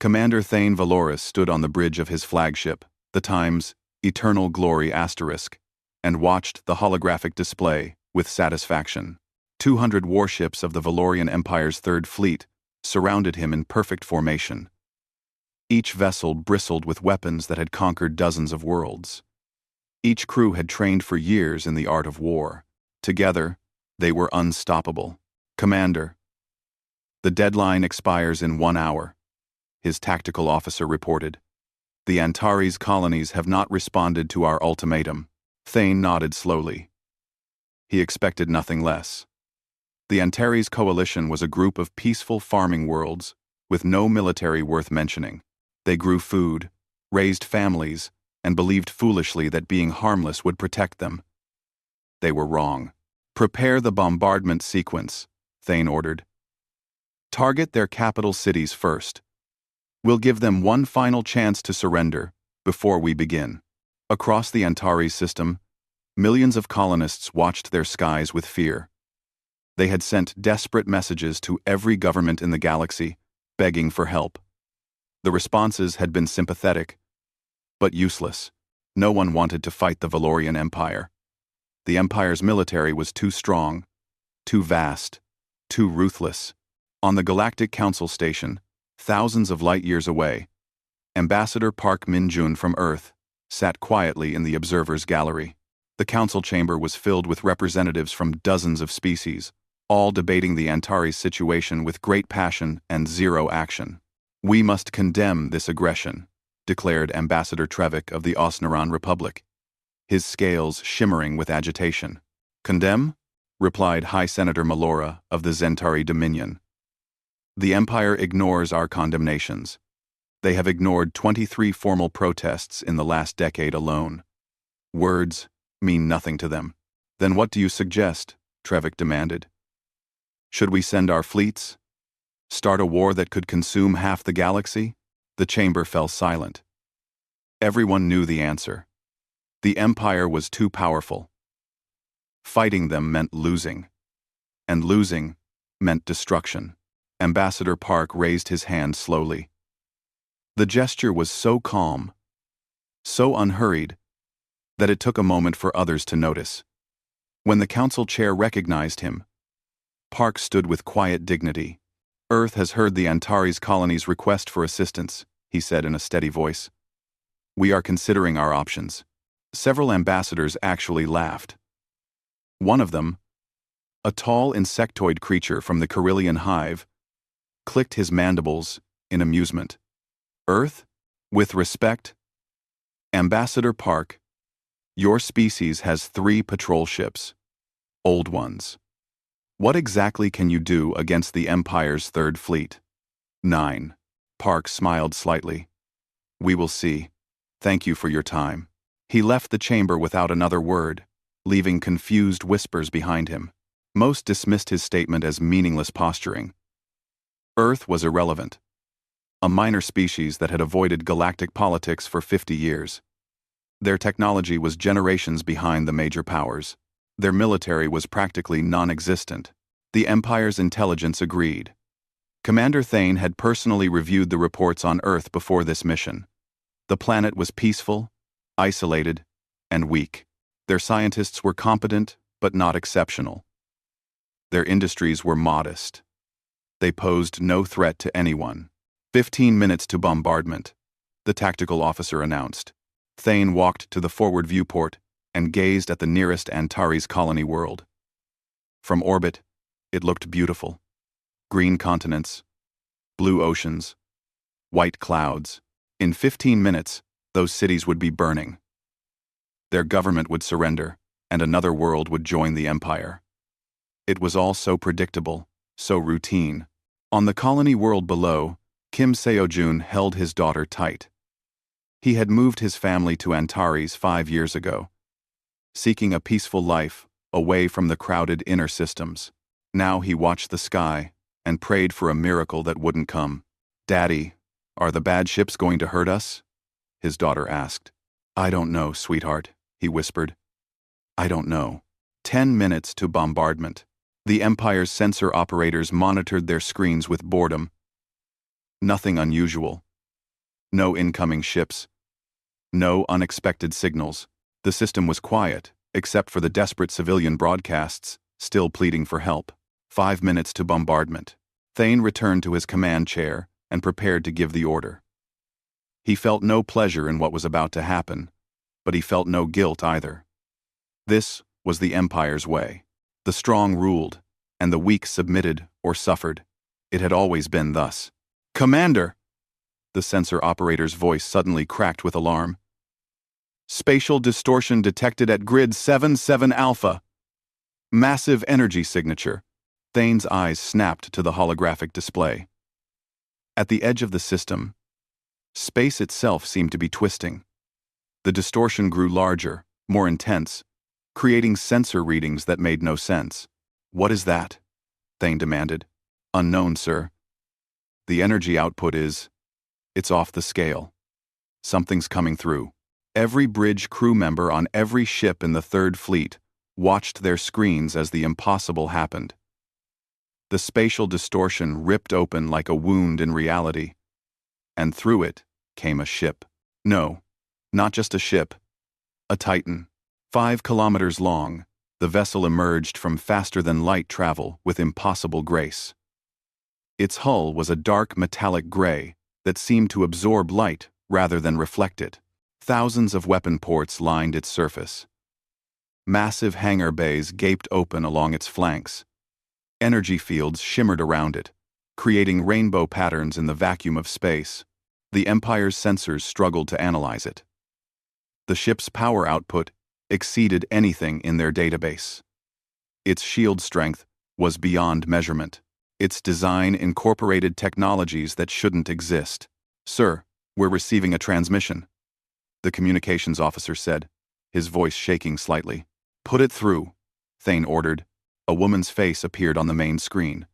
Commander Thane Valoris stood on the bridge of his flagship, the Times Eternal Glory *, and watched the holographic display with satisfaction. 200 warships of the Valorian Empire's Third Fleet surrounded him in perfect formation. Each vessel bristled with weapons that had conquered dozens of worlds. Each crew had trained for years in the art of war. Together, they were unstoppable. "Commander, the deadline expires in 1 hour," his tactical officer reported. "The Antares colonies have not responded to our ultimatum." Thane nodded slowly. He expected nothing less. The Antares coalition was a group of peaceful farming worlds with no military worth mentioning. They grew food, raised families, and believed foolishly that being harmless would protect them. They were wrong. "Prepare the bombardment sequence," Thane ordered. "Target their capital cities first. We'll give them one final chance to surrender before we begin." Across the Antares system, millions of colonists watched their skies with fear. They had sent desperate messages to every government in the galaxy, begging for help. The responses had been sympathetic, but useless. No one wanted to fight the Valorian Empire. The Empire's military was too strong, too vast, too ruthless. On the Galactic Council Station, thousands of light years away, Ambassador Park Min-jun from Earth sat quietly in the observer's gallery. The council chamber was filled with representatives from dozens of species, all debating the Antares situation with great passion and zero action. "We must condemn this aggression," declared Ambassador Trevik of the Osnaran Republic, his scales shimmering with agitation. "Condemn?" replied High Senator Melora of the Zentari Dominion. "The Empire ignores our condemnations. They have ignored 23 formal protests in the last decade alone. Words mean nothing to them." "Then what do you suggest?" Trevik demanded. "Should we send our fleets? Start a war that could consume half the galaxy?" The chamber fell silent. Everyone knew the answer. The Empire was too powerful. Fighting them meant losing, and losing meant destruction. Ambassador Park raised his hand slowly. The gesture was so calm, so unhurried, that it took a moment for others to notice. When the council chair recognized him, Park stood with quiet dignity. "Earth has heard the Antares colony's request for assistance," he said in a steady voice. "We are considering our options." Several ambassadors actually laughed. One of them, a tall insectoid creature from the Carillion hive, clicked his mandibles in amusement. "Earth? With respect? Ambassador Park, your species has 3 patrol ships. Old ones. What exactly can you do against the Empire's Third Fleet?" 9. Park smiled slightly. "We will see. Thank you for your time." He left the chamber without another word, leaving confused whispers behind him. Most dismissed his statement as meaningless posturing. Earth was irrelevant. A minor species that had avoided galactic politics for 50 years. Their technology was generations behind the major powers. Their military was practically non-existent. The Empire's intelligence agreed. Commander Thane had personally reviewed the reports on Earth before this mission. The planet was peaceful, isolated, and weak. Their scientists were competent, but not exceptional. Their industries were modest. They posed no threat to anyone. 15 minutes to bombardment, the tactical officer announced. Thane walked to the forward viewport and gazed at the nearest Antares colony world. From orbit, it looked beautiful. Green continents, blue oceans, white clouds. In 15 minutes, those cities would be burning. Their government would surrender, and another world would join the Empire. It was all so predictable, so routine. On the colony world below, Kim Seo-jun held his daughter tight. He had moved his family to Antares 5 years ago, seeking a peaceful life away from the crowded inner systems. Now he watched the sky and prayed for a miracle that wouldn't come. "Daddy, are the bad ships going to hurt us?" his daughter asked. "I don't know, sweetheart," he whispered. "I don't know." 10 minutes to bombardment. The Empire's sensor operators monitored their screens with boredom. Nothing unusual, No incoming ships. No unexpected signals. The system was quiet, except for the desperate civilian broadcasts, still pleading for help. 5 minutes to bombardment. Thane returned to his command chair and prepared to give the order. He felt no pleasure in what was about to happen, but he felt no guilt either. This was the Empire's way. The strong ruled, and the weak submitted or suffered. It had always been thus. "Commander!" The sensor operator's voice suddenly cracked with alarm. "Spatial distortion detected at grid 77 Alpha. Massive energy signature." Thane's eyes snapped to the holographic display. At the edge of the system, space itself seemed to be twisting. The distortion grew larger, more intense, creating sensor readings that made no sense. "What is that?" Thane demanded. "Unknown, sir. The energy output it's off the scale. Something's coming through." Every bridge crew member on every ship in the Third Fleet watched their screens as the impossible happened. The spatial distortion ripped open like a wound in reality, and through it came a ship. No, not just a ship. A Titan. 5 kilometers long, the vessel emerged from faster-than-light travel with impossible grace. Its hull was a dark metallic gray that seemed to absorb light rather than reflect it. Thousands of weapon ports lined its surface. Massive hangar bays gaped open along its flanks. Energy fields shimmered around it, creating rainbow patterns in the vacuum of space. The Empire's sensors struggled to analyze it. The ship's power output exceeded anything in their database. Its shield strength was beyond measurement. Its design incorporated technologies that shouldn't exist. "Sir, we're receiving a transmission," the communications officer said, his voice shaking slightly. "Put it through," Thane ordered. A woman's face appeared on the main screen.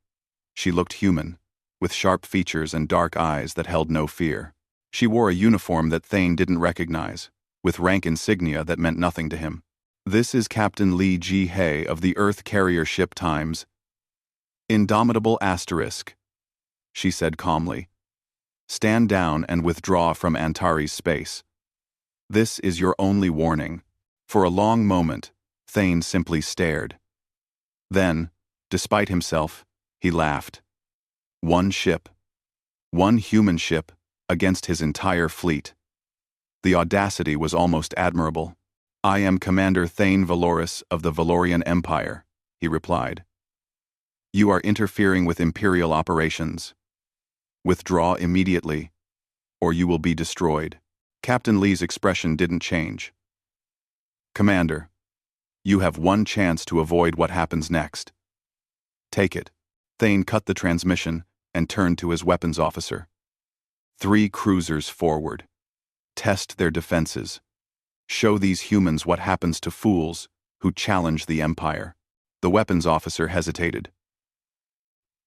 She looked human, with sharp features and dark eyes that held no fear. She wore a uniform that Thane didn't recognize, with rank insignia that meant nothing to him. "This is Captain Lee Ji Hae of the Earth Carrier Ship Times. Indomitable Asterisk," she said calmly. "Stand down and withdraw from Antares space. This is your only warning." For a long moment, Thane simply stared. Then, despite himself, he laughed. One ship. One human ship against his entire fleet. The audacity was almost admirable. "I am Commander Thane Valoris of the Valorian Empire," he replied. "You are interfering with Imperial operations. Withdraw immediately, or you will be destroyed." Captain Lee's expression didn't change. "Commander, you have one chance to avoid what happens next. Take it." Thane cut the transmission and turned to his weapons officer. 3 cruisers forward. Test their defenses. Show these humans what happens to fools who challenge the Empire." The weapons officer hesitated.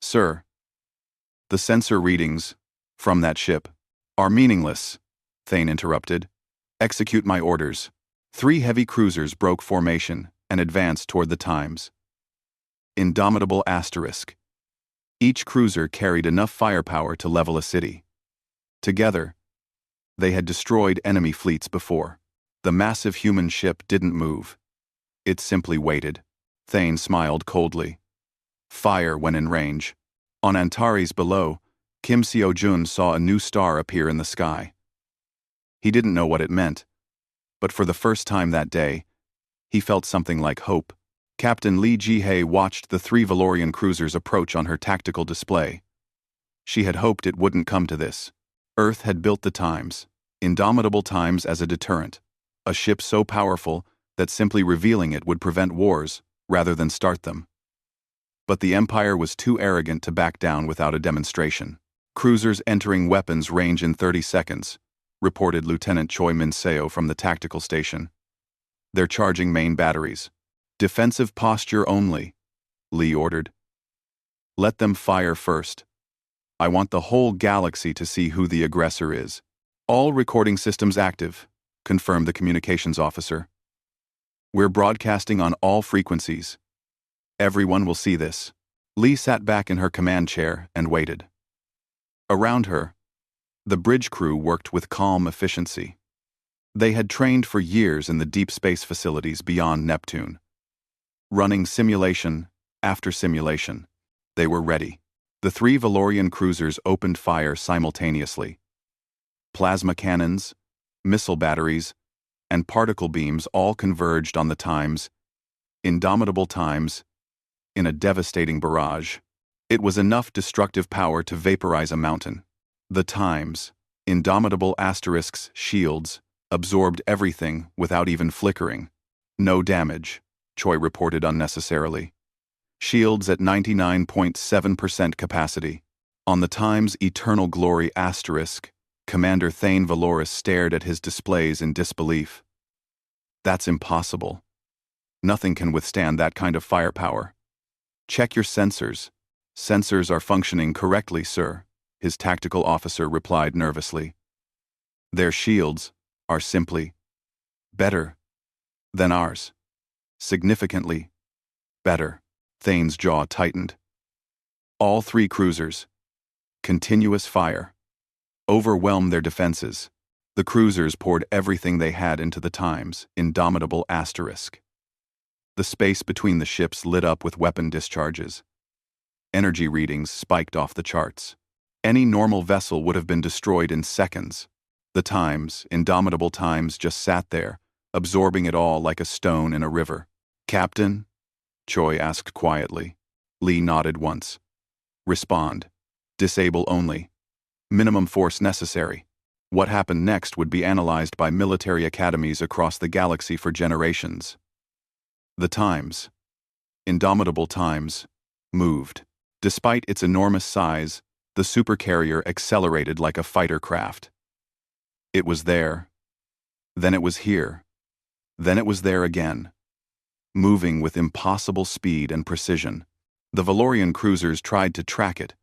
"Sir, the sensor readings from that ship are meaningless," Thane interrupted. "Execute my orders." 3 heavy cruisers broke formation and advanced toward the Times. Indomitable Asterisk. Each cruiser carried enough firepower to level a city. Together, they had destroyed enemy fleets before. The massive human ship didn't move. It simply waited. Thane smiled coldly. Fire when in range. On Antares below, Kim Seo-jun saw a new star appear in the sky. He didn't know what it meant, but for the first time that day, he felt something like hope. Captain Lee Ji Hae watched the 3 Valorian cruisers approach on her tactical display. She had hoped it wouldn't come to this. Earth had built the Times, indomitable Times as a deterrent, a ship so powerful that simply revealing it would prevent wars rather than start them. But the Empire was too arrogant to back down without a demonstration. "Cruisers entering weapons range in 30 seconds, reported Lieutenant Choi Min-seo from the tactical station. "They're charging main batteries. Defensive posture only," Lee ordered. "Let them fire first. I want the whole galaxy to see who the aggressor is." "All recording systems active," confirmed the communications officer. "We're broadcasting on all frequencies. Everyone will see this." Lee sat back in her command chair and waited. Around her, The bridge crew worked with calm efficiency. They had trained for years in the deep space facilities beyond Neptune. Running simulation after simulation, they were ready. The three Valorian cruisers opened fire simultaneously. Plasma cannons, missile batteries, and particle beams all converged on the Times, indomitable Times, in a devastating barrage. It was enough destructive power to vaporize a mountain. The Times, indomitable asterisks, shields, absorbed everything without even flickering. No damage, Choi reported unnecessarily. Shields at 99.7% capacity. On the Times' Eternal Glory asterisk, Commander Thane Valoris stared at his displays in disbelief. That's impossible. Nothing can withstand that kind of firepower. Check your sensors. Sensors are functioning correctly, sir, his tactical officer replied nervously. Their shields are simply better than ours. Significantly better. Thane's jaw tightened. All three cruisers. Continuous fire. Overwhelmed their defenses. The cruisers poured everything they had into the Times' indomitable asterisk. The space between the ships lit up with weapon discharges. Energy readings spiked off the charts. Any normal vessel would have been destroyed in seconds. The Times, indomitable Times, just sat there, absorbing it all like a stone in a river. Captain? Choi asked quietly. Lee nodded once. Respond. Disable only. Minimum force necessary. What happened next would be analyzed by military academies across the galaxy for generations. The Times, indomitable Times, moved. Despite its enormous size, the supercarrier accelerated like a fighter craft. It was there. Then it was here. Then it was there again. Moving with impossible speed and precision. The Valorian cruisers tried to track it,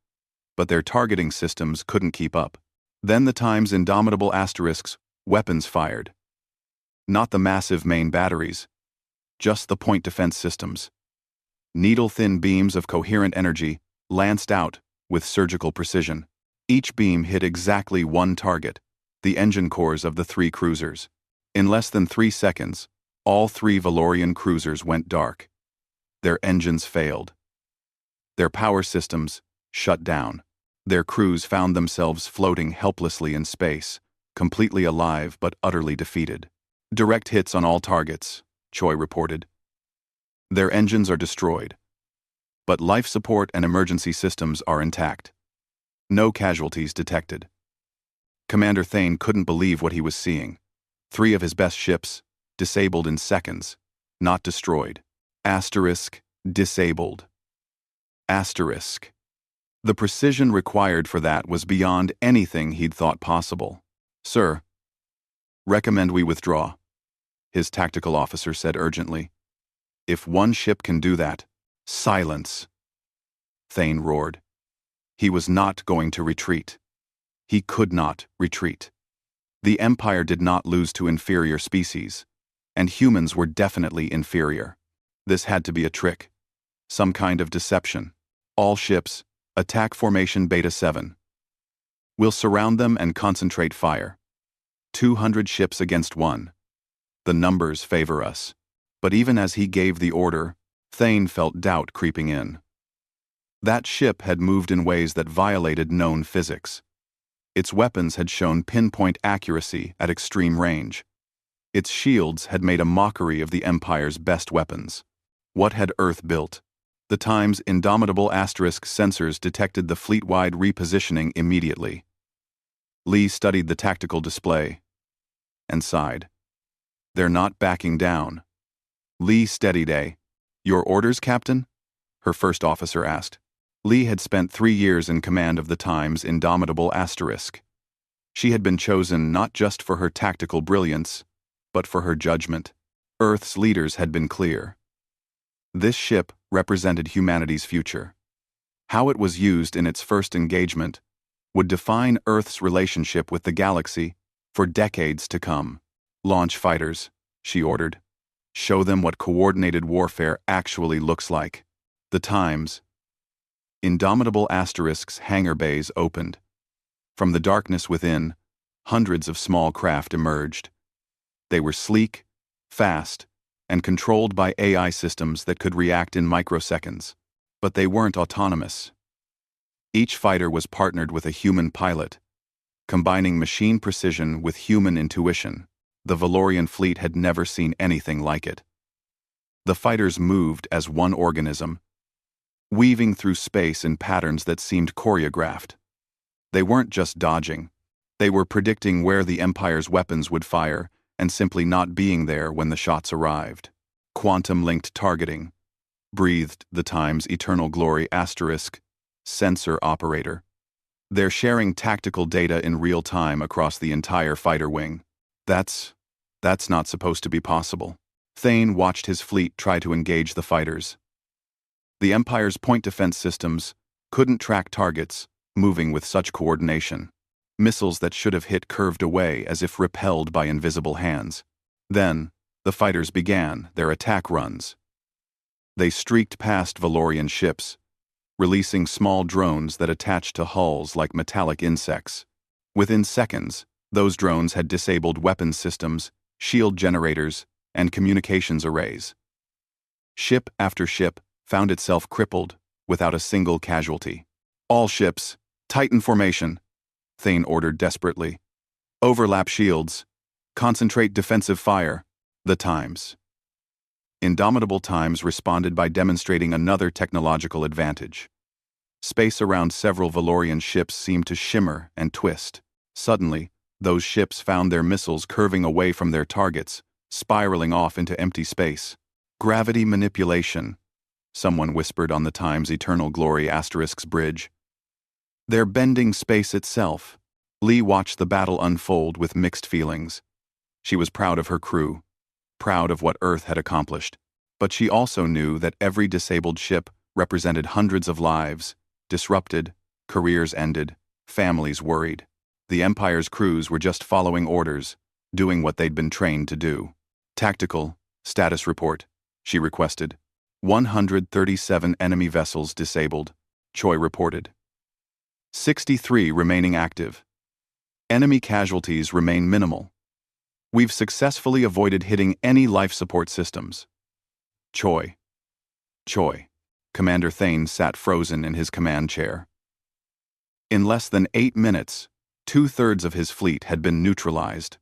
but their targeting systems couldn't keep up. Then the Times' indomitable asterisks, weapons fired. Not the massive main batteries, just the point defense systems. Needle-thin beams of coherent energy lanced out with surgical precision. Each beam hit exactly one target, the engine cores of the three cruisers. In less than 3 seconds, all three Valorian cruisers went dark. Their engines failed. Their power systems shut down. Their crews found themselves floating helplessly in space, completely alive but utterly defeated. Direct hits on all targets, Choi reported. Their engines are destroyed, but life support and emergency systems are intact. No casualties detected. Commander Thane couldn't believe what he was seeing. 3 of his best ships, disabled in seconds, not destroyed. Asterisk, disabled. Asterisk. The precision required for that was beyond anything he'd thought possible. Sir, recommend we withdraw, his tactical officer said urgently. If one ship can do that, silence. Thane roared. He was not going to retreat. He could not retreat. The Empire did not lose to inferior species, and humans were definitely inferior. This had to be a trick, some kind of deception. All ships, attack formation Beta 7. We'll surround them and concentrate fire. 200 ships against 1. The numbers favor us. But even as he gave the order, Thane felt doubt creeping in. That ship had moved in ways that violated known physics. Its weapons had shown pinpoint accuracy at extreme range. Its shields had made a mockery of the Empire's best weapons. What had Earth built? The Times' indomitable asterisk sensors detected the fleet-wide repositioning immediately. Lee studied the tactical display and sighed. They're not backing down. Lee steadied a. Your orders, Captain? Her first officer asked. Lee had spent 3 years in command of the Times' indomitable asterisk. She had been chosen not just for her tactical brilliance, but for her judgment. Earth's leaders had been clear. This ship represented humanity's future. How it was used in its first engagement would define Earth's relationship with the galaxy for decades to come. Launch fighters, she ordered. Show them what coordinated warfare actually looks like. The Times' indomitable asterisk's hangar bays opened. From the darkness within, hundreds of small craft emerged. They were sleek, fast, and controlled by AI systems that could react in microseconds. But they weren't autonomous. Each fighter was partnered with a human pilot, combining machine precision with human intuition. The Valorian fleet had never seen anything like it. The fighters moved as one organism, weaving through space in patterns that seemed choreographed. They weren't just dodging. They were predicting where the Empire's weapons would fire and simply not being there when the shots arrived. Quantum-linked targeting, breathed the Times' eternal glory asterisk, sensor operator. They're sharing tactical data in real time across the entire fighter wing. That's not supposed to be possible. Thane watched his fleet try to engage the fighters. The Empire's point defense systems couldn't track targets moving with such coordination. Missiles that should have hit curved away as if repelled by invisible hands. Then, the fighters began their attack runs. They streaked past Valorian ships, releasing small drones that attached to hulls like metallic insects. Within seconds, those drones had disabled weapons systems, shield generators, and communications arrays. Ship after ship found itself crippled without a single casualty. All ships, Titan formation, Thane ordered desperately. Overlap shields. Concentrate defensive fire. The Times. Indomitable Times responded by demonstrating another technological advantage. Space around several Valorian ships seemed to shimmer and twist. Suddenly, those ships found their missiles curving away from their targets, spiraling off into empty space. Gravity manipulation, someone whispered on the Times' eternal glory asterisk's bridge. They're bending space itself. Lee watched the battle unfold with mixed feelings. She was proud of her crew, proud of what Earth had accomplished, but she also knew that every disabled ship represented hundreds of lives, disrupted, careers ended, families worried. The Empire's crews were just following orders, doing what they'd been trained to do. Tactical, status report, she requested. 137 enemy vessels disabled, Choi reported. 63 remaining active. Enemy casualties remain minimal. We've successfully avoided hitting any life support systems. Choi. Commander Thane sat frozen in his command chair. In less than 8 minutes, 2/3 of his fleet had been neutralized.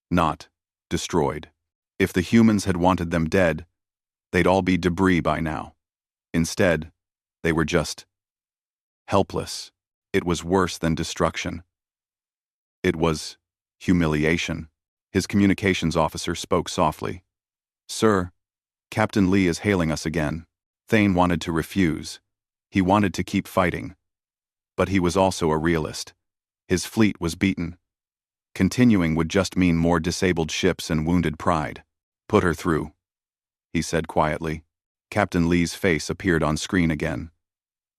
Not destroyed. If the humans had wanted them dead, they'd all be debris by now. Instead, they were just helpless. It was worse than destruction. It was humiliation. His communications officer spoke softly. Sir, Captain Lee is hailing us again. Thane wanted to refuse. He wanted to keep fighting. But he was also a realist. His fleet was beaten. Continuing would just mean more disabled ships and wounded pride. Put her through, he said quietly. Captain Lee's face appeared on screen again.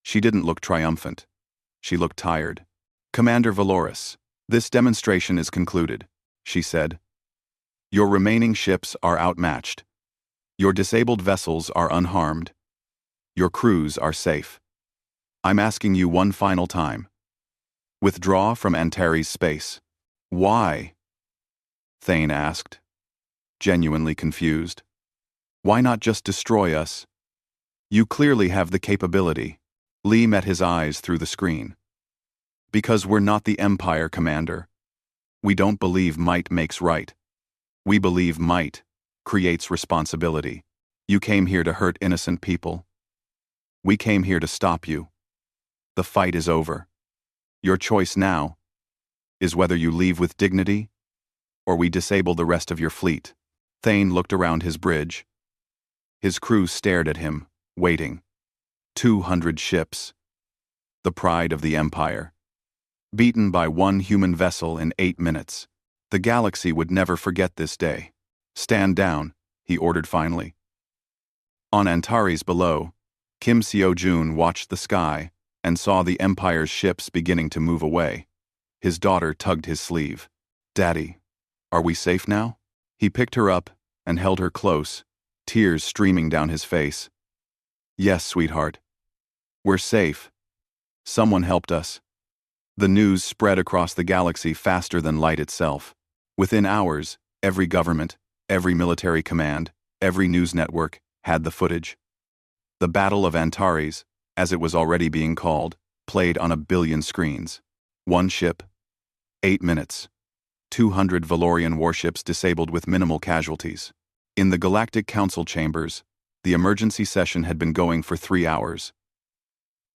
She didn't look triumphant. She looked tired. Commander Valoris, this demonstration is concluded, she said. Your remaining ships are outmatched. Your disabled vessels are unharmed. Your crews are safe. I'm asking you one final time. Withdraw from Antares space. Why? Thane asked, genuinely confused. Why not just destroy us? You clearly have the capability. Lee met his eyes through the screen. Because we're not the Empire, Commander. We don't believe might makes right. We believe might creates responsibility. You came here to hurt innocent people. We came here to stop you. The fight is over. Your choice now is whether you leave with dignity or we disable the rest of your fleet. Thane looked around his bridge. His crew stared at him, waiting. 200 ships. The pride of the Empire. Beaten by one human vessel in 8 minutes. The galaxy would never forget this day. Stand down, he ordered finally. On Antares below, Kim Seo-jun watched the sky and saw the Empire's ships beginning to move away. His daughter tugged his sleeve. Daddy, are we safe now? He picked her up and held her close, tears streaming down his face. Yes, sweetheart. We're safe. Someone helped us. The news spread across the galaxy faster than light itself. Within hours, every government, every military command, every news network had the footage. The Battle of Antares, as it was already being called, played on a billion screens. One ship, 8 minutes. 200 Valorian warships disabled with minimal casualties. In the Galactic Council chambers, the emergency session had been going for 3 hours.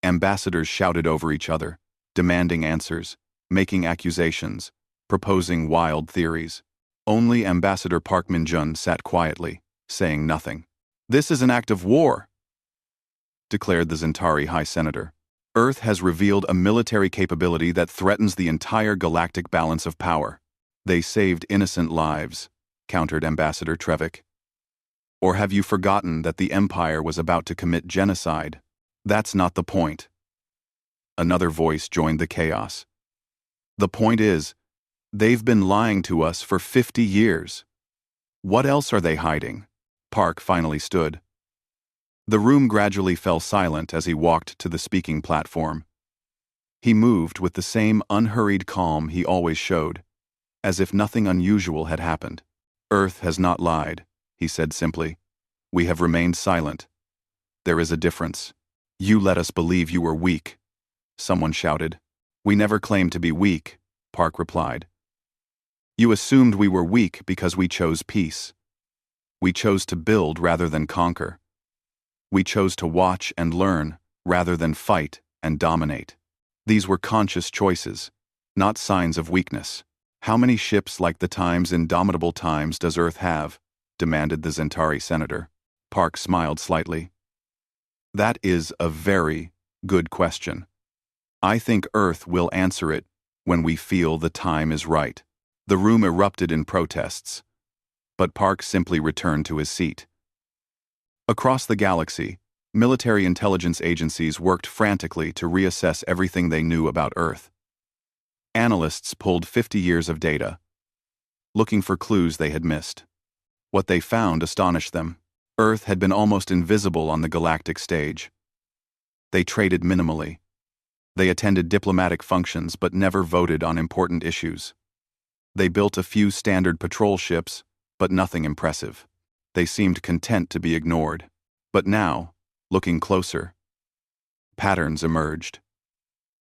Ambassadors shouted over each other, demanding answers, making accusations, proposing wild theories. Only Ambassador Park Min-jun sat quietly, saying nothing. "This is an act of war," declared the Zentari High Senator. "Earth has revealed a military capability that threatens the entire galactic balance of power." "They saved innocent lives," countered Ambassador Trevik. "Or have you forgotten that the Empire was about to commit genocide?" "That's not the point." Another voice joined the chaos. "The point is, they've been lying to us for 50 years. What else are they hiding?" Park finally stood. The room gradually fell silent as he walked to the speaking platform. He moved with the same unhurried calm he always showed, as if nothing unusual had happened. "Earth has not lied," he said simply. "We have remained silent. There is a difference." "You let us believe you were weak," someone shouted. "We never claimed to be weak," Park replied. "You assumed we were weak because we chose peace. We chose to build rather than conquer. We chose to watch and learn rather than fight and dominate. These were conscious choices, not signs of weakness." "How many ships like the Times Indomitable Times does Earth have?" demanded the Zentari senator. Park smiled slightly. "That is a very good question. I think Earth will answer it when we feel the time is right." The room erupted in protests, but Park simply returned to his seat. Across the galaxy, military intelligence agencies worked frantically to reassess everything they knew about Earth. Analysts pulled 50 years of data, looking for clues they had missed. What they found astonished them. Earth had been almost invisible on the galactic stage. They traded minimally. They attended diplomatic functions but never voted on important issues. They built a few standard patrol ships, but nothing impressive. They seemed content to be ignored. But now, looking closer, patterns emerged.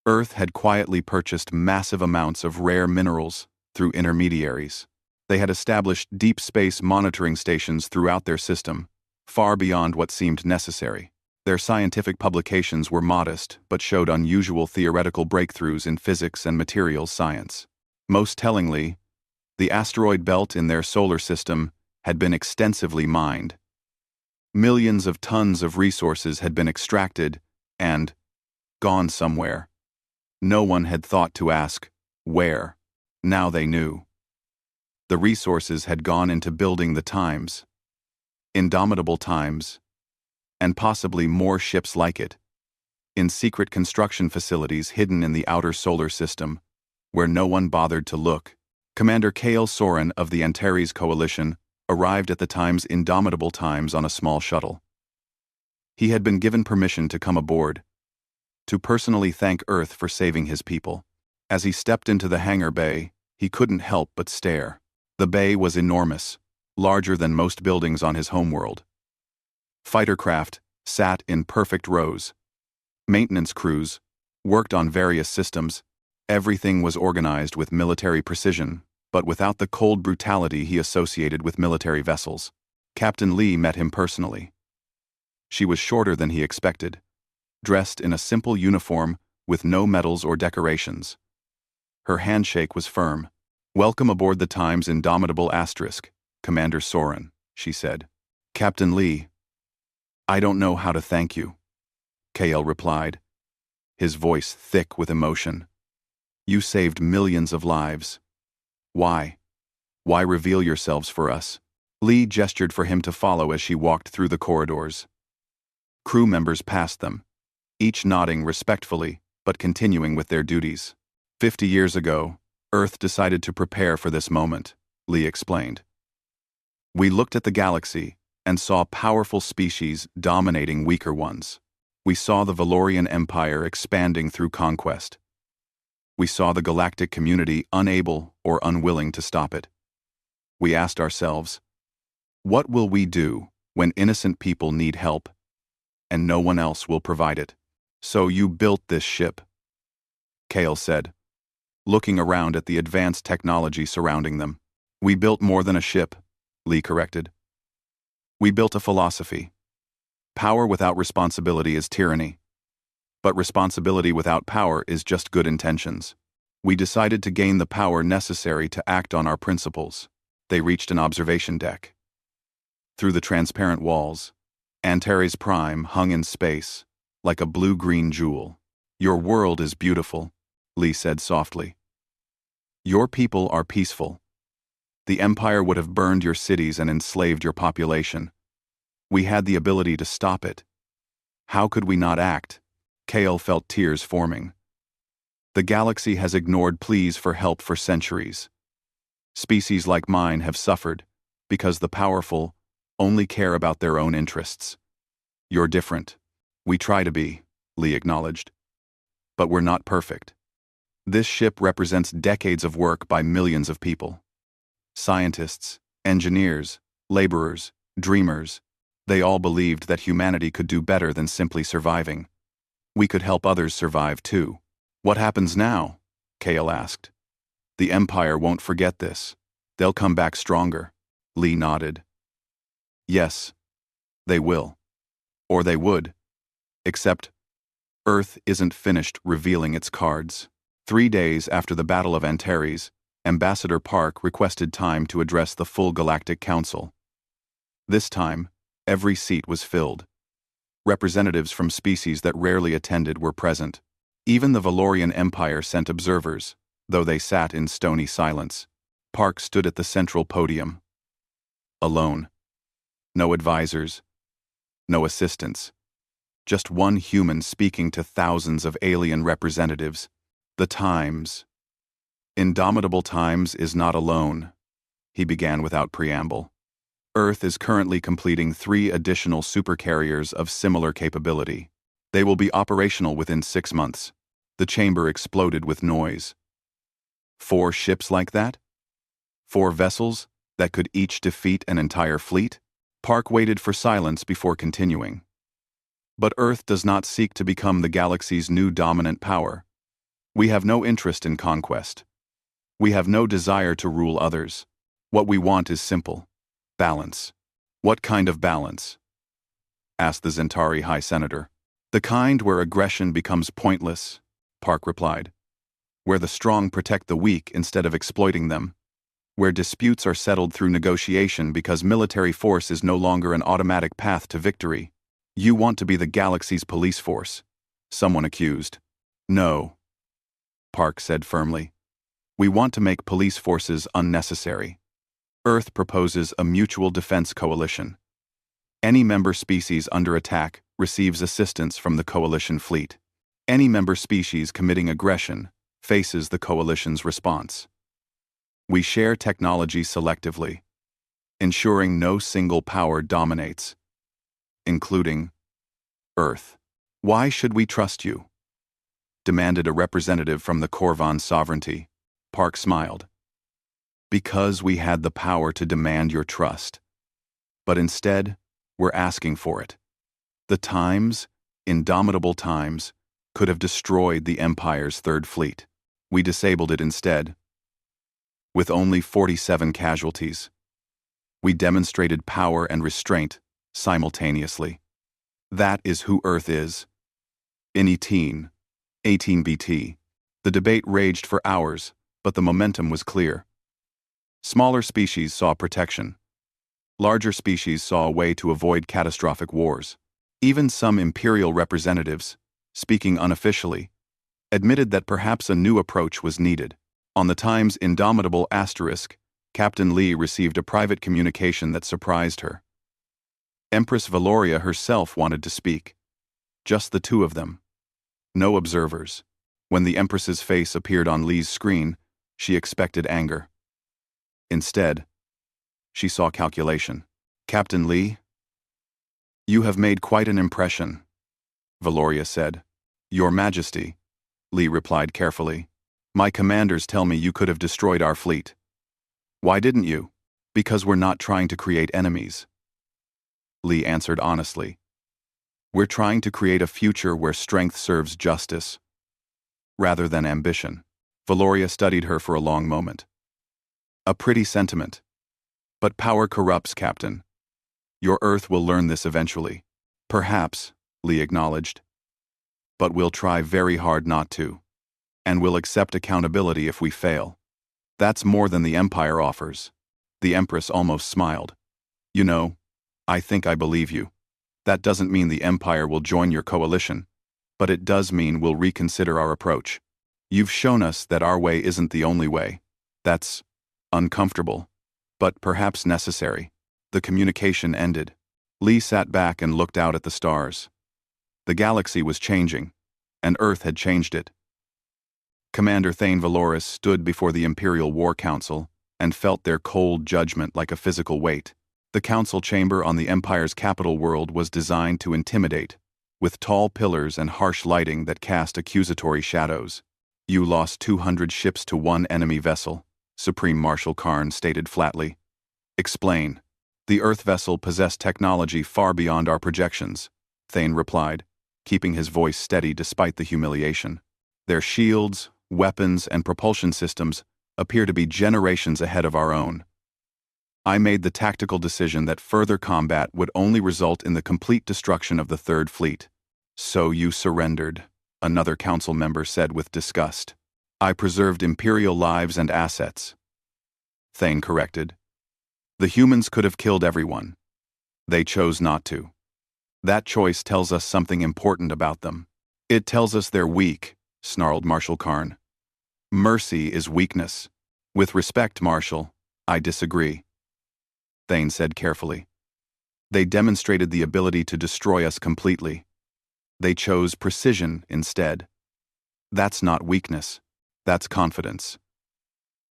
Earth had quietly purchased massive amounts of rare minerals through intermediaries. They had established deep space monitoring stations throughout their system, far beyond what seemed necessary. Their scientific publications were modest but showed unusual theoretical breakthroughs in physics and materials science. Most tellingly, the asteroid belt in their solar system had been extensively mined. Millions of tons of resources had been extracted and gone somewhere. No one had thought to ask, where? Now they knew. The resources had gone into building the Times, Indomitable Times, and possibly more ships like it, in secret construction facilities hidden in the outer solar system, where no one bothered to look. Commander Kale Soren of the Antares Coalition arrived at the Times Indomitable Times on a small shuttle. He had been given permission to come aboard, to personally thank Earth for saving his people. As he stepped into the hangar bay, he couldn't help but stare. The bay was enormous, larger than most buildings on his homeworld. Fighter craft sat in perfect rows. Maintenance crews worked on various systems. Everything was organized with military precision, but without the cold brutality he associated with military vessels. Captain Lee met him personally. She was shorter than he expected, dressed in a simple uniform with no medals or decorations. Her handshake was firm. "Welcome aboard the Times Indomitable Asterisk, Commander Soren," she said. "Captain Lee, I don't know how to thank you," Kale replied, his voice thick with emotion. "You saved millions of lives. Why? Why reveal yourselves for us?" Lee gestured for him to follow as she walked through the corridors. Crew members passed them, each nodding respectfully but continuing with their duties. 50 years ago, Earth decided to prepare for this moment, Lee explained. "We looked at the galaxy and saw powerful species dominating weaker ones. We saw the Valorian Empire expanding through conquest. We saw the galactic community unable or unwilling to stop it. We asked ourselves, what will we do when innocent people need help and no one else will provide it? So you built this ship, Kale said, looking around at the advanced technology surrounding them. We built more than a ship, Lee corrected. We built a philosophy. Power without responsibility is tyranny. But responsibility without power is just good intentions. We decided to gain the power necessary to act on our principles. They reached an observation deck. Through the transparent walls, Antares Prime hung in space, like a blue-green jewel. Your world is beautiful, Lee said softly. Your people are peaceful. The Empire would have burned your cities and enslaved your population. We had the ability to stop it. How could we not act? Kale felt tears forming. The galaxy has ignored pleas for help for centuries. Species like mine have suffered because the powerful only care about their own interests. You're different. We try to be, Lee acknowledged. But we're not perfect. This ship represents decades of work by millions of people. Scientists, engineers, laborers, dreamers, they all believed that humanity could do better than simply surviving. We could help others survive too. What happens now? Kale asked. The Empire won't forget this. They'll come back stronger. Lee nodded. Yes, they will. Or they would. Except, Earth isn't finished revealing its cards. 3 days after the Battle of Antares, Ambassador Park requested time to address the full Galactic Council. This time, every seat was filled. Representatives from species that rarely attended were present. Even the Valorian Empire sent observers, though they sat in stony silence. Park stood at the central podium. Alone. No advisors. No assistants. Just one human speaking to thousands of alien representatives. The Times. Indomitable Times is not alone, he began without preamble. Earth is currently completing 3 additional supercarriers of similar capability. They will be operational within 6 months. The chamber exploded with noise. 4 ships like that? 4 vessels that could each defeat an entire fleet? Park waited for silence before continuing. But Earth does not seek to become the galaxy's new dominant power. We have no interest in conquest. We have no desire to rule others. What we want is simple. Balance. What kind of balance? Asked the Zentari High Senator. The kind where aggression becomes pointless, Park replied. Where the strong protect the weak instead of exploiting them. Where disputes are settled through negotiation because military force is no longer an automatic path to victory. You want to be the galaxy's police force, someone accused. No, Park said firmly. We want to make police forces unnecessary. Earth proposes a mutual defense coalition. Any member species under attack receives assistance from the coalition fleet. Any member species committing aggression faces the coalition's response. We share technology selectively, ensuring no single power dominates, including Earth. Why should we trust you? Demanded a representative from the Corvan sovereignty. Park smiled. Because we had the power to demand your trust. But instead, we're asking for it. The Times, indomitable Times, could have destroyed the Empire's 3rd fleet. We disabled it instead. With only 47 casualties. We demonstrated power and restraint simultaneously. That is who Earth is. In 18 BT, the debate raged for hours, but the momentum was clear. Smaller species saw protection. Larger species saw a way to avoid catastrophic wars. Even some imperial representatives, speaking unofficially, admitted that perhaps a new approach was needed. On the Times' indomitable asterisk, Captain Lee received a private communication that surprised her. Empress Valoria herself wanted to speak. Just the 2 of them. No observers. When the Empress's face appeared on Lee's screen, she expected anger. Instead, she saw calculation. Captain Lee? You have made quite an impression, Valoria said. Your Majesty, Lee replied carefully. My commanders tell me you could have destroyed our fleet. Why didn't you? Because we're not trying to create enemies. Li answered honestly. We're trying to create a future where strength serves justice, rather than ambition. Valoria studied her for a long moment. A pretty sentiment. But power corrupts, Captain. Your Earth will learn this eventually. Perhaps, Li acknowledged. But we'll try very hard not to. And we'll accept accountability if we fail. That's more than the Empire offers. The Empress almost smiled. You know, I think I believe you. That doesn't mean the Empire will join your coalition, but it does mean we'll reconsider our approach. You've shown us that our way isn't the only way. That's uncomfortable, but perhaps necessary. The communication ended. Li sat back and looked out at the stars. The galaxy was changing, and Earth had changed it. Commander Thane Valoris stood before the Imperial War Council and felt their cold judgment like a physical weight. The council chamber on the Empire's capital world was designed to intimidate, with tall pillars and harsh lighting that cast accusatory shadows. You lost 200 ships to one enemy vessel, Supreme Marshal Karn stated flatly. Explain. The Earth vessel possessed technology far beyond our projections, Thane replied, keeping his voice steady despite the humiliation. Their shields, weapons, and propulsion systems appear to be generations ahead of our own. I made the tactical decision that further combat would only result in the complete destruction of the Third Fleet. So you surrendered, another council member said with disgust. I preserved Imperial lives and assets. Thane corrected. The humans could have killed everyone. They chose not to. That choice tells us something important about them. It tells us they're weak, snarled Marshal Karn. Mercy is weakness. With respect, Marshal, I disagree. Thane said carefully. They demonstrated the ability to destroy us completely. They chose precision instead. That's not weakness. That's confidence.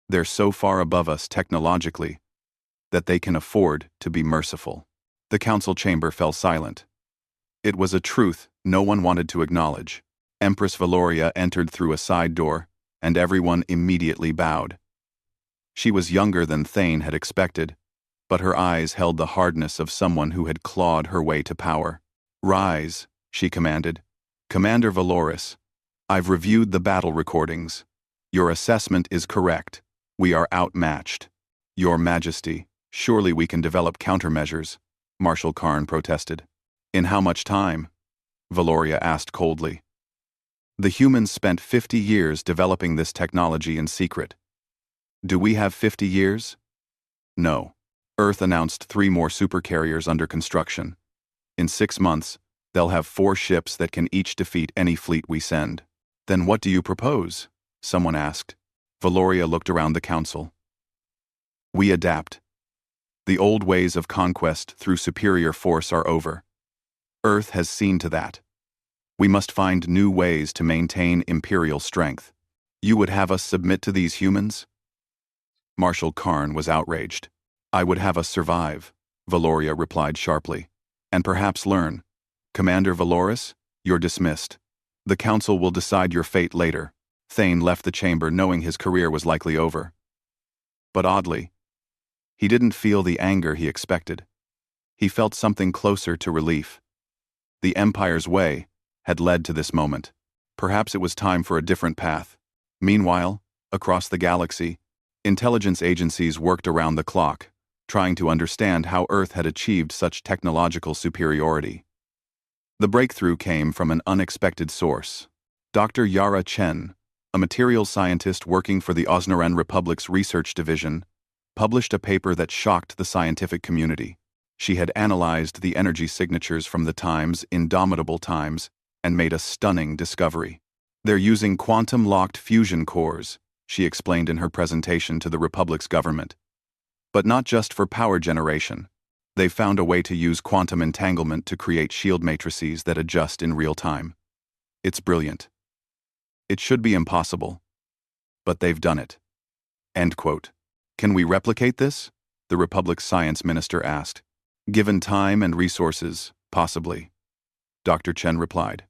They're so far above us technologically that they can afford to be merciful. The council chamber fell silent. It was a truth no one wanted to acknowledge. Empress Valoria entered through a side door, and everyone immediately bowed. She was younger than Thane had expected, but her eyes held the hardness of someone who had clawed her way to power. Rise, she commanded. Commander Valoris, I've reviewed the battle recordings. Your assessment is correct. We are outmatched. Your Majesty, surely we can develop countermeasures, Marshal Karn protested. In how much time? Valoria asked coldly. The humans spent 50 years developing this technology in secret. Do we have 50 years? No. Earth announced 3 more supercarriers under construction. In 6 months, they'll have 4 ships that can each defeat any fleet we send. Then what do you propose? Someone asked. Valoria looked around the council. We adapt. The old ways of conquest through superior force are over. Earth has seen to that. We must find new ways to maintain imperial strength. You would have us submit to these humans? Marshal Karn was outraged. I would have us survive, Valoria replied sharply, and perhaps learn. Commander Valoris, you're dismissed. The council will decide your fate later. Thane left the chamber knowing his career was likely over. But oddly, he didn't feel the anger he expected. He felt something closer to relief. The Empire's way had led to this moment. Perhaps it was time for a different path. Meanwhile, across the galaxy, intelligence agencies worked around the clock, trying to understand how Earth had achieved such technological superiority. The breakthrough came from an unexpected source. Dr. Yara Chen, a materials scientist working for the Osnaran Republic's research division, published a paper that shocked the scientific community. She had analyzed the energy signatures from the time's indomitable times and made a stunning discovery. They're using quantum-locked fusion cores, she explained in her presentation to the Republic's government. But not just for power generation. They've found a way to use quantum entanglement to create shield matrices that adjust in real time. It's brilliant. It should be impossible. But they've done it. End quote. Can we replicate this? The Republic's science minister asked. Given time and resources, possibly. Dr. Chen replied.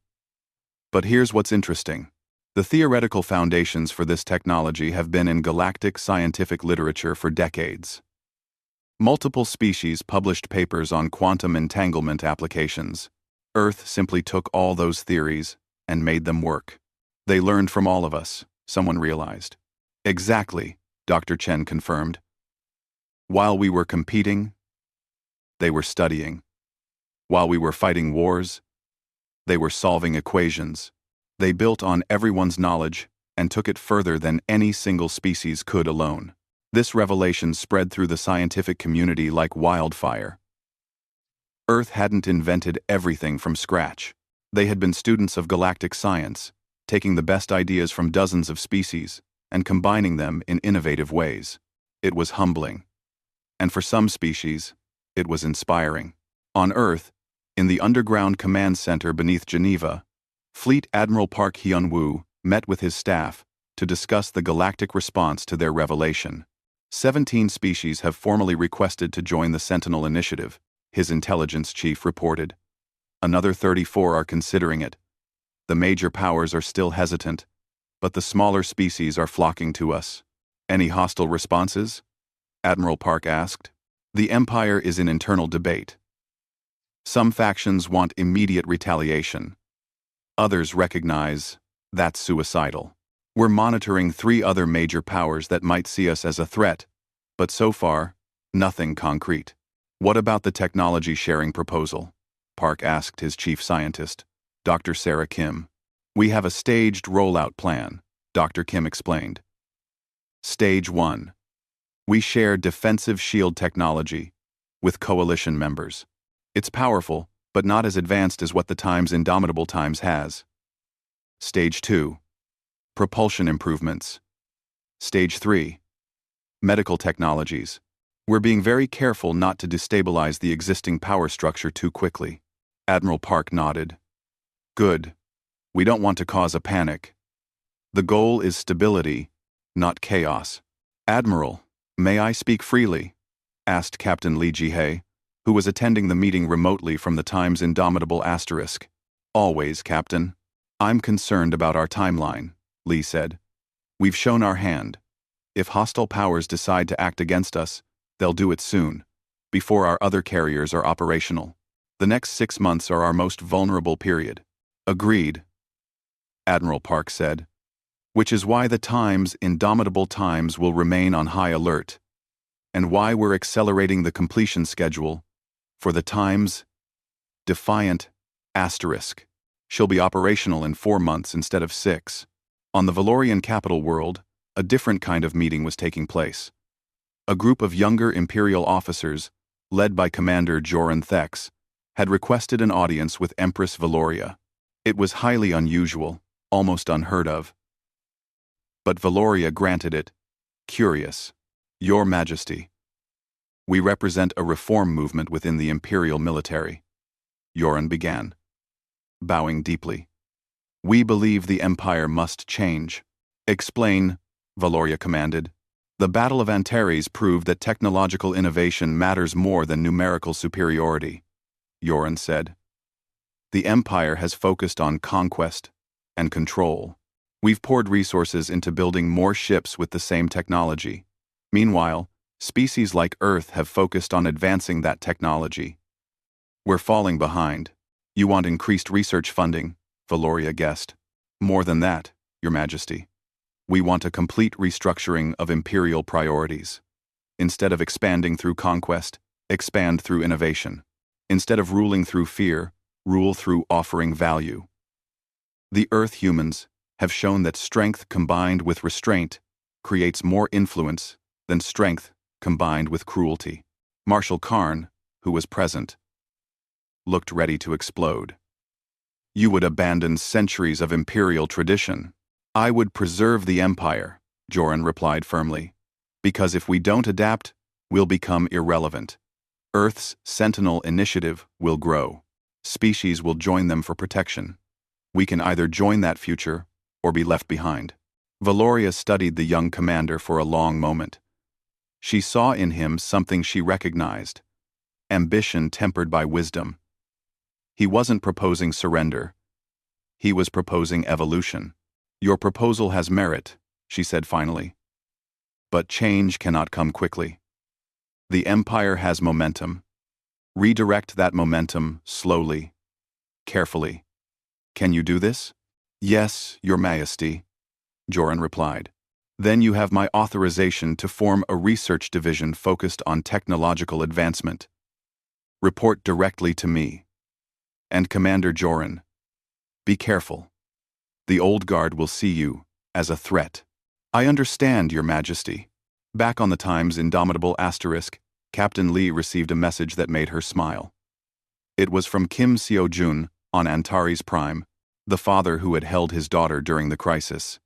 But here's what's interesting. The theoretical foundations for this technology have been in galactic scientific literature for decades. Multiple species published papers on quantum entanglement applications. Earth simply took all those theories and made them work. They learned from all of us, someone realized. Exactly, Dr. Chen confirmed. While we were competing, they were studying. While we were fighting wars, they were solving equations. They built on everyone's knowledge and took it further than any single species could alone. This revelation spread through the scientific community like wildfire. Earth hadn't invented everything from scratch. They had been students of galactic science, taking the best ideas from dozens of species and combining them in innovative ways. It was humbling. And for some species, it was inspiring. On Earth, in the underground command center beneath Geneva, Fleet Admiral Park Hyun-woo met with his staff to discuss the galactic response to their revelation. 17 species have formally requested to join the Sentinel Initiative, his intelligence chief reported. Another 34 are considering it. The major powers are still hesitant, but the smaller species are flocking to us. Any hostile responses? Admiral Park asked. The Empire is in internal debate. Some factions want immediate retaliation. Others recognize that's suicidal. We're monitoring 3 other major powers that might see us as a threat, but so far, nothing concrete. What about the technology sharing proposal? Park asked his chief scientist, Dr. Sarah Kim. We have a staged rollout plan, Dr. Kim explained. Stage 1. We share defensive shield technology with coalition members. It's powerful, but not as advanced as what the Times Indomitable Times has. Stage 2. Propulsion improvements. Stage 3. Medical technologies. We're being very careful not to destabilize the existing power structure too quickly. Admiral Park nodded. Good. We don't want to cause a panic. The goal is stability, not chaos. Admiral, may I speak freely? Asked Captain Lee Ji-hae, who was attending the meeting remotely from the Times Indomitable Asterisk. Always, Captain. I'm concerned about our timeline, Lee said. We've shown our hand. If hostile powers decide to act against us, they'll do it soon, before our other carriers are operational. The next 6 months are our most vulnerable period. Agreed, Admiral Park said. Which is why the Times Indomitable Times will remain on high alert, and why we're accelerating the completion schedule for the Times Defiant Asterisk. She'll be operational in 4 months instead of 6. On the Valorian capital world, a different kind of meeting was taking place. A group of younger Imperial officers, led by Commander Joran Thex, had requested an audience with Empress Valoria. It was highly unusual, almost unheard of. But Valoria granted it. Curious. Your Majesty. We represent a reform movement within the Imperial military. Joran began, bowing deeply. We believe the Empire must change. Explain, Valoria commanded. The Battle of Antares proved that technological innovation matters more than numerical superiority, Joran said. The Empire has focused on conquest and control. We've poured resources into building more ships with the same technology. Meanwhile, species like Earth have focused on advancing that technology. We're falling behind. You want increased research funding, Valoria guessed. More than that, Your Majesty. We want a complete restructuring of imperial priorities. Instead of expanding through conquest, expand through innovation. Instead of ruling through fear, rule through offering value. The Earth humans have shown that strength combined with restraint creates more influence than strength combined with cruelty. Marshal Karn, who was present, looked ready to explode. You would abandon centuries of imperial tradition. I would preserve the Empire, Joran replied firmly. Because if we don't adapt, we'll become irrelevant. Earth's Sentinel Initiative will grow. Species will join them for protection. We can either join that future or be left behind. Valoria studied the young commander for a long moment. She saw in him something she recognized, ambition tempered by wisdom. He wasn't proposing surrender. He was proposing evolution. Your proposal has merit, she said finally. But change cannot come quickly. The Empire has momentum. Redirect that momentum slowly, carefully. Can you do this? Yes, Your Majesty, Joran replied. Then you have my authorization to form a research division focused on technological advancement. Report directly to me. And Commander Joran, be careful. The Old Guard will see you as a threat. I understand, Your Majesty. Back on the Times' indomitable asterisk, Captain Lee received a message that made her smile. It was from Kim Seo-jun on Antares Prime, the father who had held his daughter during the crisis.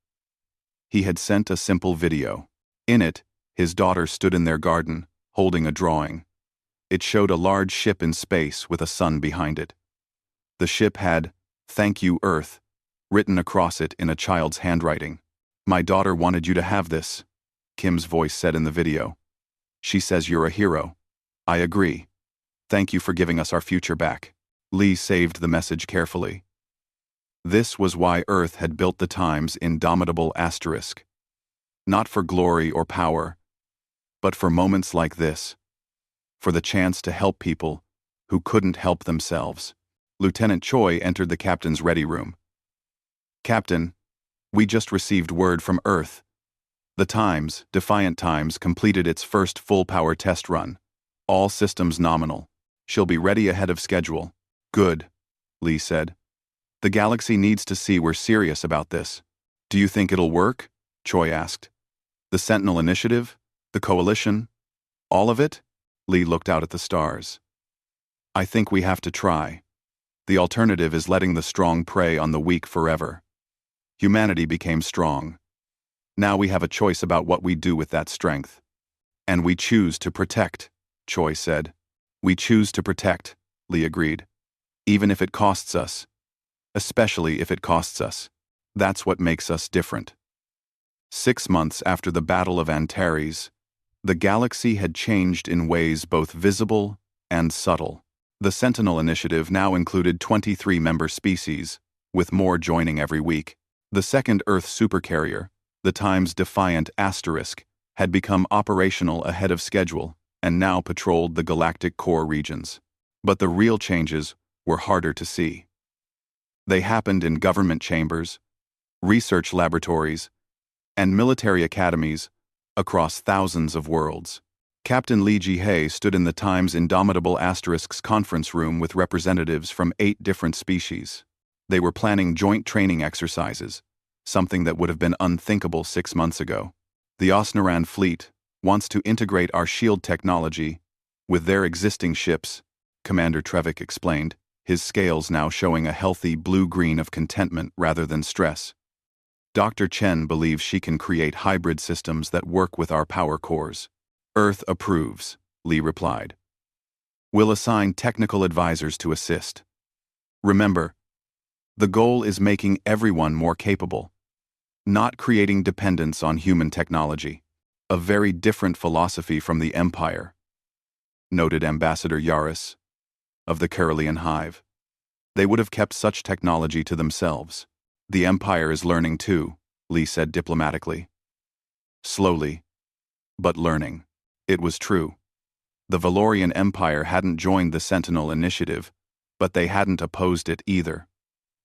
He had sent a simple video. In it, his daughter stood in their garden, holding a drawing. It showed a large ship in space with a sun behind it. The ship had, "Thank you, Earth," written across it in a child's handwriting. My daughter wanted you to have this, Kim's voice said in the video. She says you're a hero. I agree. Thank you for giving us our future back. Lee saved the message carefully. This was why Earth had built the Times' indomitable asterisk. Not for glory or power, but for moments like this. For the chance to help people who couldn't help themselves. Lieutenant Choi entered the captain's ready room. Captain, we just received word from Earth. The Times, Defiant Times, completed its first full-power test run. All systems nominal. She'll be ready ahead of schedule. Good, Lee said. The galaxy needs to see we're serious about this. Do you think it'll work? Choi asked. The Sentinel Initiative? The Coalition? All of it? Lee looked out at the stars. I think we have to try. The alternative is letting the strong prey on the weak forever. Humanity became strong. Now we have a choice about what we do with that strength. And we choose to protect, Choi said. We choose to protect, Lee agreed. Even if it costs us. Especially if it costs us. That's what makes us different. 6 months after the Battle of Antares, the galaxy had changed in ways both visible and subtle. The Sentinel Initiative now included 23 member species, with more joining every week. The second Earth Supercarrier, the Times' Defiant Asterisk, had become operational ahead of schedule and now patrolled the galactic core regions. But the real changes were harder to see. They happened in government chambers, research laboratories, and military academies across thousands of worlds. Captain Lee Ji-hae stood in the Times' Indomitable Asterisk's conference room with representatives from 8 different species. They were planning joint training exercises, something that would have been unthinkable 6 months ago. The Osnaran fleet wants to integrate our shield technology with their existing ships, Commander Trevik explained, his scales now showing a healthy blue-green of contentment rather than stress. Dr. Chen believes she can create hybrid systems that work with our power cores. Earth approves, Lee replied. We'll assign technical advisors to assist. Remember, the goal is making everyone more capable, not creating dependence on human technology. A very different philosophy from the Empire, noted Ambassador Yaris of the Carolean Hive. They would have kept such technology to themselves. The Empire is learning too, Lee said diplomatically. Slowly, but learning. It was true. The Valorian Empire hadn't joined the Sentinel Initiative, but they hadn't opposed it either.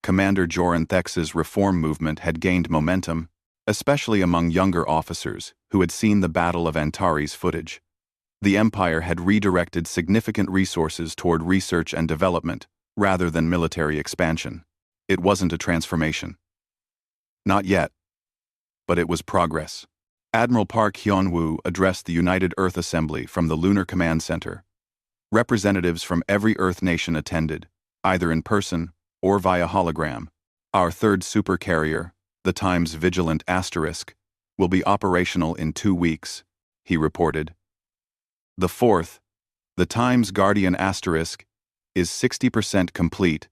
Commander Joran Thex's reform movement had gained momentum, especially among younger officers who had seen the Battle of Antares footage. The Empire had redirected significant resources toward research and development rather than military expansion. It wasn't a transformation. Not yet. But it was progress. Admiral Park Hyun-woo addressed the United Earth Assembly from the Lunar Command Center. Representatives from every Earth nation attended, either in person or via hologram. Our third supercarrier, the Times Vigilant Asterisk, will be operational in 2 weeks, he reported. The fourth, the Times Guardian Asterisk, is 60% complete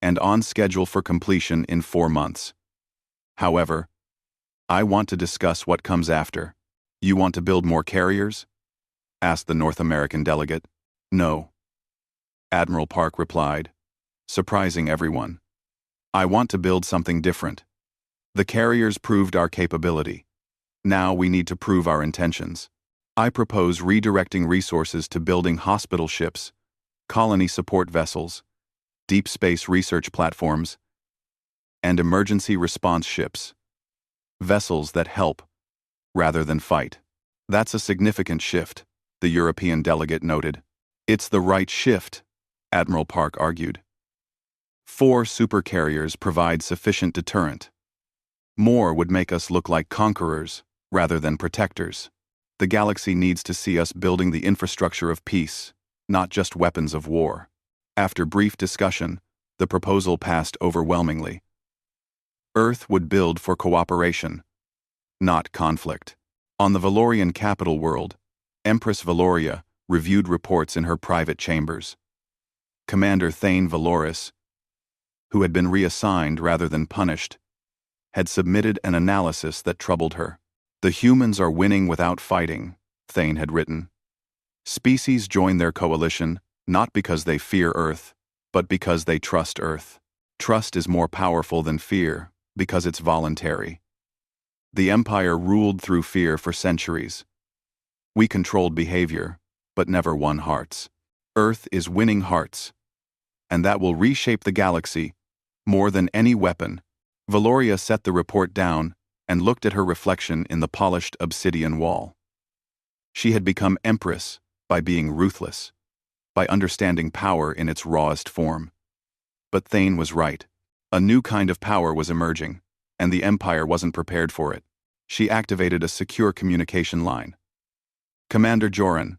and on schedule for completion in 4 months. However, I want to discuss what comes after. You want to build more carriers? Asked the North American delegate. No. Admiral Park replied, surprising everyone. I want to build something different. The carriers proved our capability. Now we need to prove our intentions. I propose redirecting resources to building hospital ships, colony support vessels, deep space research platforms, and emergency response ships. Vessels that help, rather than fight. That's a significant shift, the European delegate noted. It's the right shift, Admiral Park argued. 4 supercarriers provide sufficient deterrent. More would make us look like conquerors, rather than protectors. The galaxy needs to see us building the infrastructure of peace, not just weapons of war. After brief discussion, the proposal passed overwhelmingly. Earth would build for cooperation, not conflict. On the Valorian capital world, Empress Valoria reviewed reports in her private chambers. Commander Thane Valoris, who had been reassigned rather than punished, had submitted an analysis that troubled her. The humans are winning without fighting, Thane had written. Species join their coalition not because they fear Earth, but because they trust Earth. Trust is more powerful than fear because it's voluntary. The Empire ruled through fear for centuries. We controlled behavior, but never won hearts. Earth is winning hearts, and that will reshape the galaxy more than any weapon. Valoria set the report down and looked at her reflection in the polished obsidian wall. She had become Empress by being ruthless, by understanding power in its rawest form. But Thane was right. A new kind of power was emerging, and the Empire wasn't prepared for it. She activated a secure communication line. Commander Joran,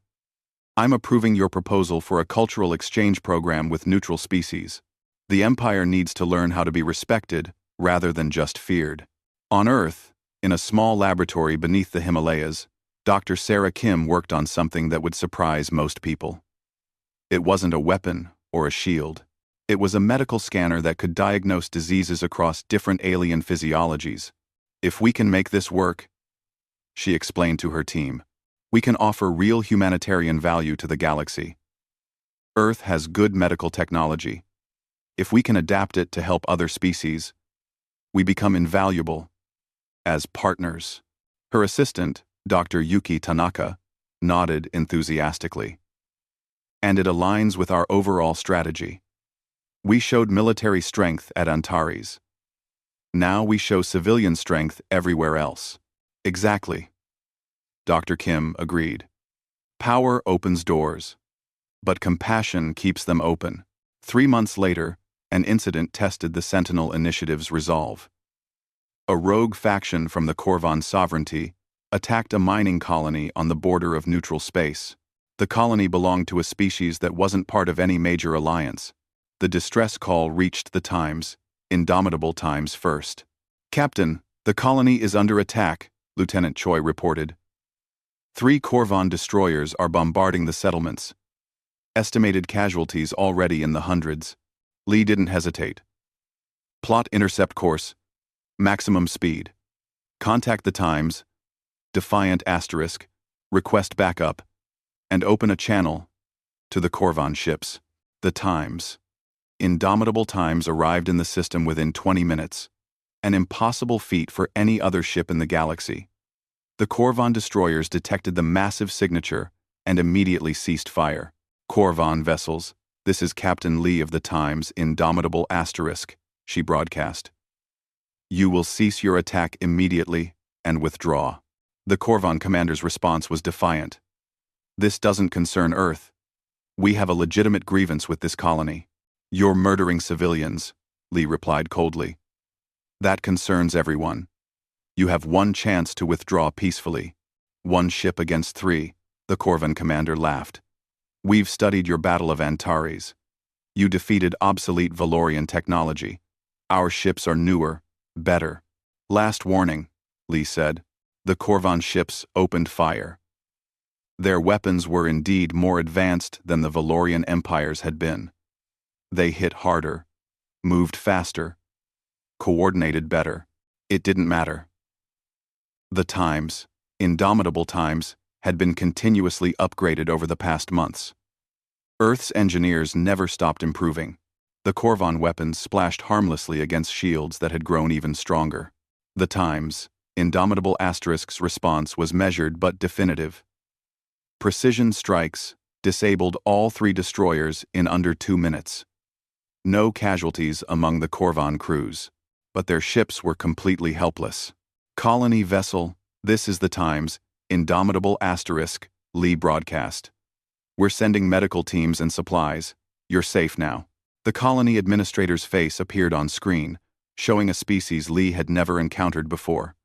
I'm approving your proposal for a cultural exchange program with neutral species. The Empire needs to learn how to be respected rather than just feared. On Earth, in a small laboratory beneath the Himalayas, Dr. Sarah Kim worked on something that would surprise most people. It wasn't a weapon or a shield. It was a medical scanner that could diagnose diseases across different alien physiologies. If we can make this work, she explained to her team, we can offer real humanitarian value to the galaxy. Earth has good medical technology. If we can adapt it to help other species, we become invaluable as partners. Her assistant, Dr. Yuki Tanaka, nodded enthusiastically. And it aligns with our overall strategy. We showed military strength at Antares. Now we show civilian strength everywhere else. Exactly. Dr. Kim agreed. Power opens doors, but compassion keeps them open. 3 months later, an incident tested the Sentinel Initiative's resolve. A rogue faction from the Corvan sovereignty attacked a mining colony on the border of neutral space. The colony belonged to a species that wasn't part of any major alliance. The distress call reached the Times, Indomitable Times first. Captain, the colony is under attack, Lieutenant Choi reported. 3 Corvan destroyers are bombarding the settlements. Estimated casualties already in the hundreds. Lee didn't hesitate. Plot intercept course. Maximum speed. Contact the Times. Defiant asterisk. Request backup. And open a channel to the Corvan ships. The Times. Indomitable Times arrived in the system within 20 minutes. An impossible feat for any other ship in the galaxy. The Corvan destroyers detected the massive signature and immediately ceased fire. Corvan vessels, this is Captain Lee of the Times, Indomitable asterisk, she broadcast. You will cease your attack immediately and withdraw. The Corvan commander's response was defiant. This doesn't concern Earth. We have a legitimate grievance with this colony. You're murdering civilians, Lee replied coldly. That concerns everyone. You have one chance to withdraw peacefully. 1 ship against 3, the Corvan commander laughed. We've studied your Battle of Antares. You defeated obsolete Valorian technology. Our ships are newer, better. Last warning, Lee said. The Corvan ships opened fire. Their weapons were indeed more advanced than the Valorian empires had been. They hit harder, moved faster, coordinated better. It didn't matter. The Times, Indomitable Times, had been continuously upgraded over the past months. Earth's engineers never stopped improving. The Corvan weapons splashed harmlessly against shields that had grown even stronger. The Times, Indomitable Asterisk's response was measured but definitive. Precision strikes disabled all 3 destroyers in under 2 minutes. No casualties among the Corvan crews, but their ships were completely helpless. Colony vessel, this is the Times, Indomitable Asterisk, Lee broadcast. We're sending medical teams and supplies. You're safe now. The colony administrator's face appeared on screen, showing a species Lee had never encountered before.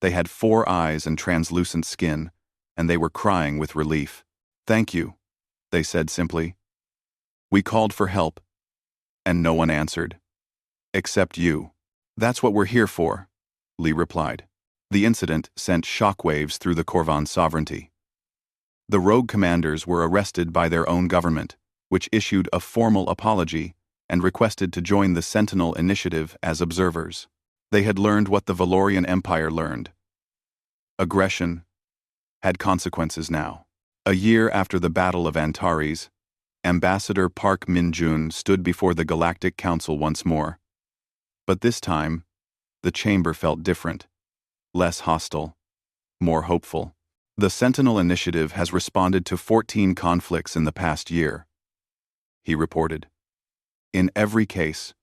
They had 4 eyes and translucent skin, and they were crying with relief. "Thank you," they said simply. "We called for help, and no one answered. Except you. That's what we're here for," Lee replied. The incident sent shockwaves through the Corvan sovereignty. The rogue commanders were arrested by their own government, which issued a formal apology and requested to join the Sentinel Initiative as observers. They had learned what the Valorian Empire learned. Aggression had consequences now. A year after the Battle of Antares, Ambassador Park Min-jun stood before the Galactic Council once more. But this time, the chamber felt different, less hostile, more hopeful. The Sentinel Initiative has responded to 14 conflicts in the past year, he reported. In every case,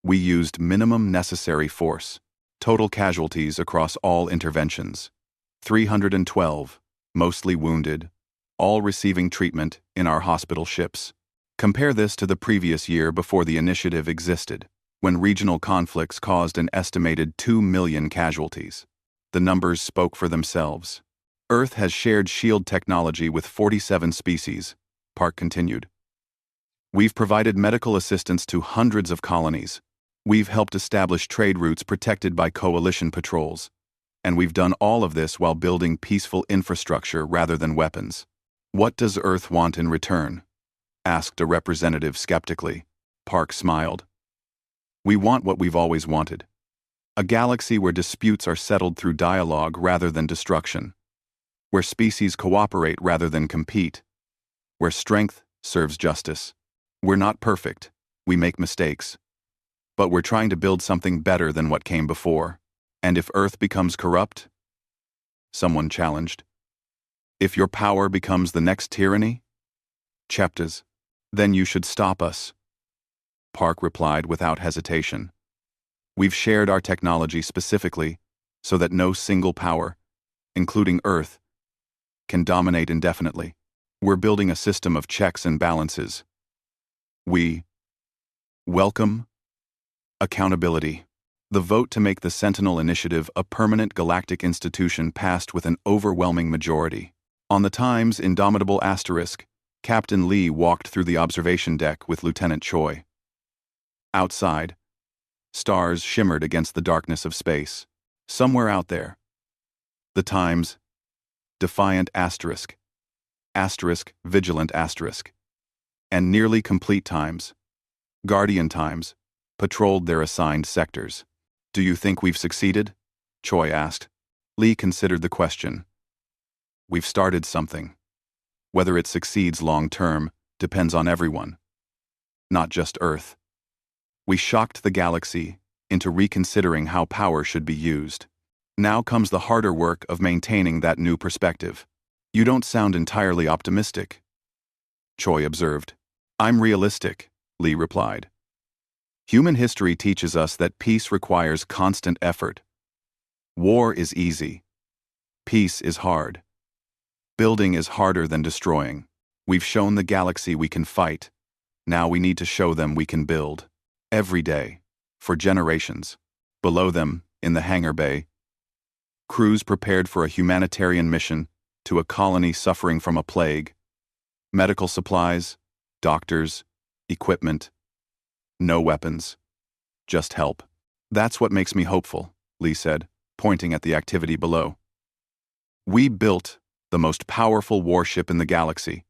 we used minimum necessary force. Total casualties across all interventions: 312, mostly wounded, all receiving treatment in our hospital ships. Compare this to the previous year before the initiative existed, when regional conflicts caused an estimated 2 million casualties. The numbers spoke for themselves. Earth has shared shield technology with 47 species, Park continued. We've provided medical assistance to hundreds of colonies. We've helped establish trade routes protected by coalition patrols. And we've done all of this while building peaceful infrastructure rather than weapons. What does Earth want in return? Asked a representative skeptically. Park smiled. We want what we've always wanted. A galaxy where disputes are settled through dialogue rather than destruction. Where species cooperate rather than compete. Where strength serves justice. We're not perfect. We make mistakes. But we're trying to build something better than what came before. And if Earth becomes corrupt? Someone challenged. If your power becomes the next tyranny? Cheptas, then you should stop us. Park replied without hesitation. We've shared our technology specifically so that no single power, including Earth, can dominate indefinitely. We're building a system of checks and balances. We welcome accountability. The vote to make the Sentinel Initiative a permanent galactic institution passed with an overwhelming majority. On the Times' Indomitable Asterisk, Captain Lee walked through the observation deck with Lieutenant Choi. Outside, stars shimmered against the darkness of space. Somewhere out there. The Times, Defiant Asterisk, Asterisk, Vigilant Asterisk, and Nearly Complete Times, Guardian Times, patrolled their assigned sectors. Do you think we've succeeded? Choi asked. Lee considered the question. We've started something. Whether it succeeds long-term depends on everyone, not just Earth. We shocked the galaxy into reconsidering how power should be used. Now comes the harder work of maintaining that new perspective. You don't sound entirely optimistic, Choi observed. I'm realistic, Lee replied. Human history teaches us that peace requires constant effort. War is easy. Peace is hard. Building is harder than destroying. We've shown the galaxy we can fight. Now we need to show them we can build. Every day. For generations. Below them, in the hangar bay, crews prepared for a humanitarian mission to a colony suffering from a plague. Medical supplies, doctors, equipment. No weapons. Just help. That's what makes me hopeful, Lee said, pointing at the activity below. We built the most powerful warship in the galaxy,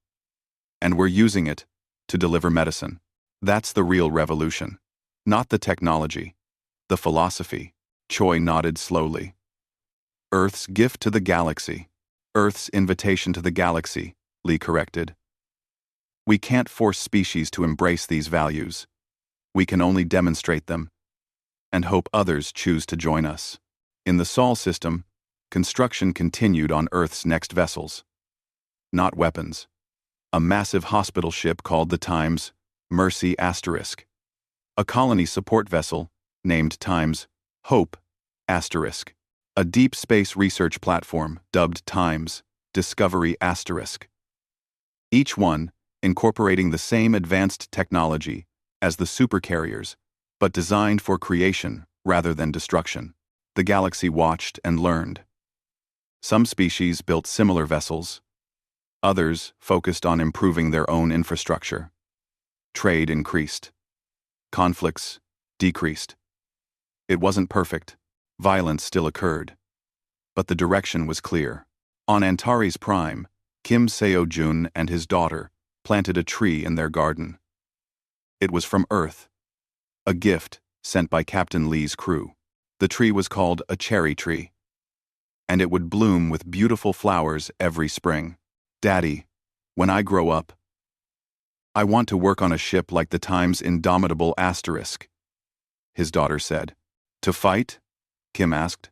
and we're using it to deliver medicine. That's the real revolution. Not the technology, the philosophy. Choi nodded slowly. Earth's gift to the galaxy. Earth's invitation to the galaxy, Lee corrected. We can't force species to embrace these values. We can only demonstrate them, and hope others choose to join us. In the Sol system, construction continued on Earth's next vessels. Not weapons. A massive hospital ship called the Times Mercy Asterisk. A colony support vessel named Times Hope Asterisk. A deep space research platform dubbed Times Discovery Asterisk. Each one incorporating the same advanced technology as the supercarriers, but designed for creation rather than destruction. The galaxy watched and learned. Some species built similar vessels. Others focused on improving their own infrastructure. Trade increased. Conflicts decreased. It wasn't perfect. Violence still occurred. But the direction was clear. On Antares Prime, Kim Seo-jun and his daughter planted a tree in their garden. It was from Earth. A gift sent by Captain Lee's crew. The tree was called a cherry tree. And it would bloom with beautiful flowers every spring. Daddy, when I grow up, I want to work on a ship like the Times Indomitable Asterisk, his daughter said. To fight? Kim asked.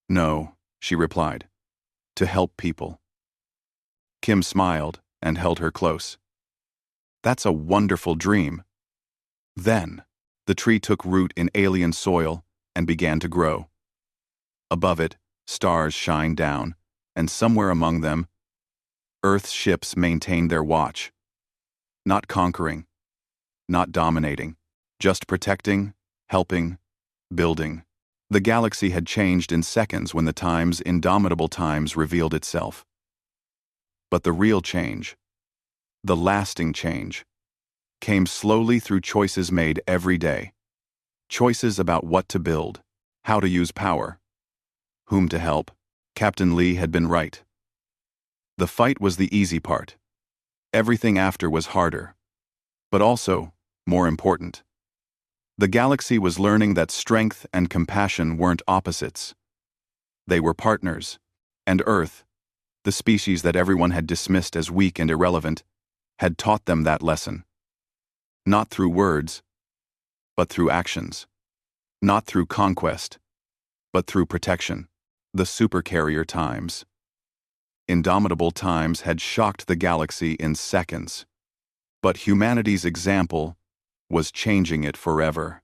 No, she replied. To help people. Kim smiled and held her close. That's a wonderful dream. Then, the tree took root in alien soil and began to grow. Above it, stars shined down, and somewhere among them, Earth's ships maintained their watch. Not conquering, not dominating, just protecting, helping, building. The galaxy had changed in seconds when the Times Indomitable Times revealed itself. But the real change, the lasting change, came slowly through choices made every day. Choices about what to build, how to use power, whom to help. Captain Lee had been right. The fight was the easy part. Everything after was harder. But also, more important. The galaxy was learning that strength and compassion weren't opposites. They were partners. And Earth, the species that everyone had dismissed as weak and irrelevant, had taught them that lesson. Not through words, but through actions. Not through conquest, but through protection. The Supercarrier Times. Indomitable Times had shocked the galaxy in seconds. But humanity's example was changing it forever.